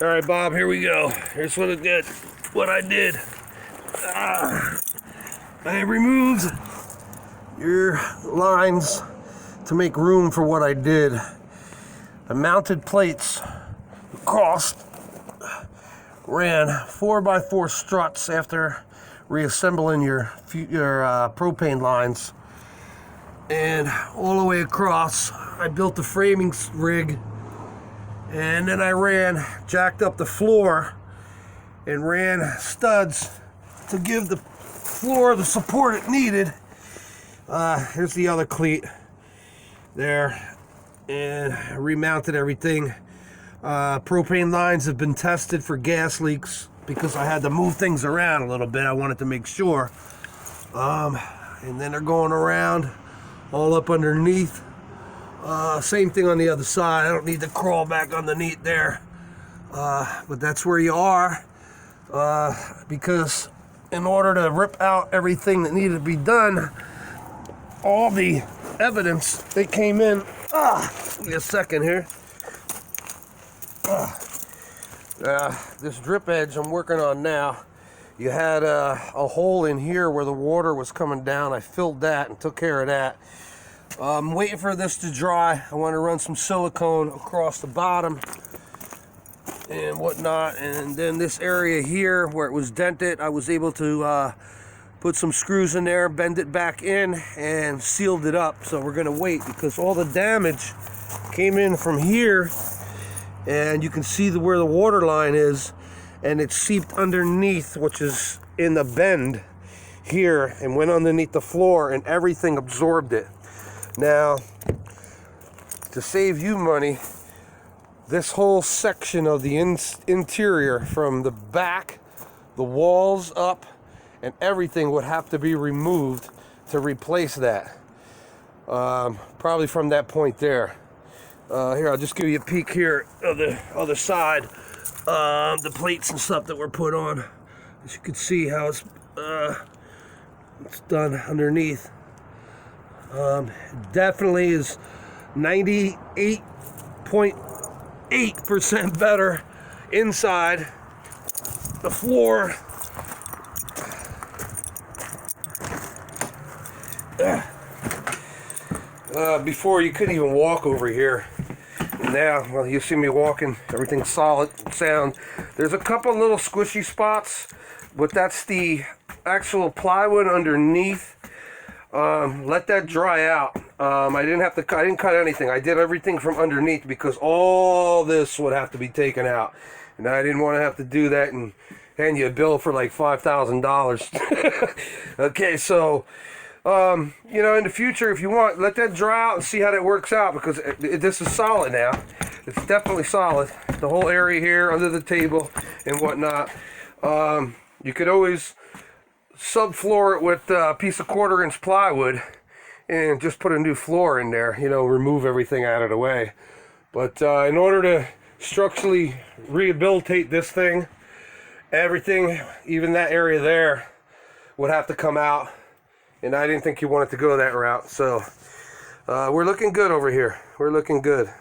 All right, Bob, here we go. Here's what I did. I removed your lines to make room for what I did. I mounted plates across, ran 4x4 struts after reassembling your propane lines, and all the way across I built the framing rig, and then I jacked up the floor and ran studs to give the floor the support it needed. Here's the other cleat there, and I remounted everything. Propane lines have been tested for gas leaks because I had to move things around a little bit. I wanted to make sure. And then they're going around all up underneath. Same thing on the other side. I don't need to crawl back underneath there. But that's where you are. Because in order to rip out everything that needed to be done, all the evidence that came in, give me a second here. This drip edge I'm working on now, you had a hole in here where the water was coming down. I filled that and took care of that. I'm waiting for this to dry. I want to run some silicone across the bottom and whatnot, and then this area here where it was dented, I was able to put some screws in there, bend it back in, and sealed it up. So we're gonna wait because all the damage came in from here, and you can see where the water line is, and it seeped underneath, which is in the bend here, and went underneath the floor, and everything absorbed it. Now, to save you money, this whole section of the interior, from the back, the walls up, and everything would have to be removed to replace that. Probably from that point there. Here, I'll just give you a peek here of the other side. The plates and stuff that were put on. As you can see how it's done underneath. Definitely is 98.8% better inside. The floor, before you couldn't even walk over here. Now, well, you see me walking, everything's solid, sound. There's a couple little squishy spots, but that's the actual plywood underneath. Let that dry out. I didn't cut anything. I did everything from underneath because all this would have to be taken out, and I didn't want to have to do that and hand you a bill for like $5,000. Okay, so in the future, if you want, let that dry out and see how that works out, because this is solid now. It's definitely solid. The whole area here under the table and whatnot. You could always subfloor it with a piece of 1/4-inch plywood and just put a new floor in there, remove everything out of the way. But in order to structurally rehabilitate this thing, everything, even that area there, would have to come out. And I didn't think you wanted to go that route. So we're looking good over here. We're looking good.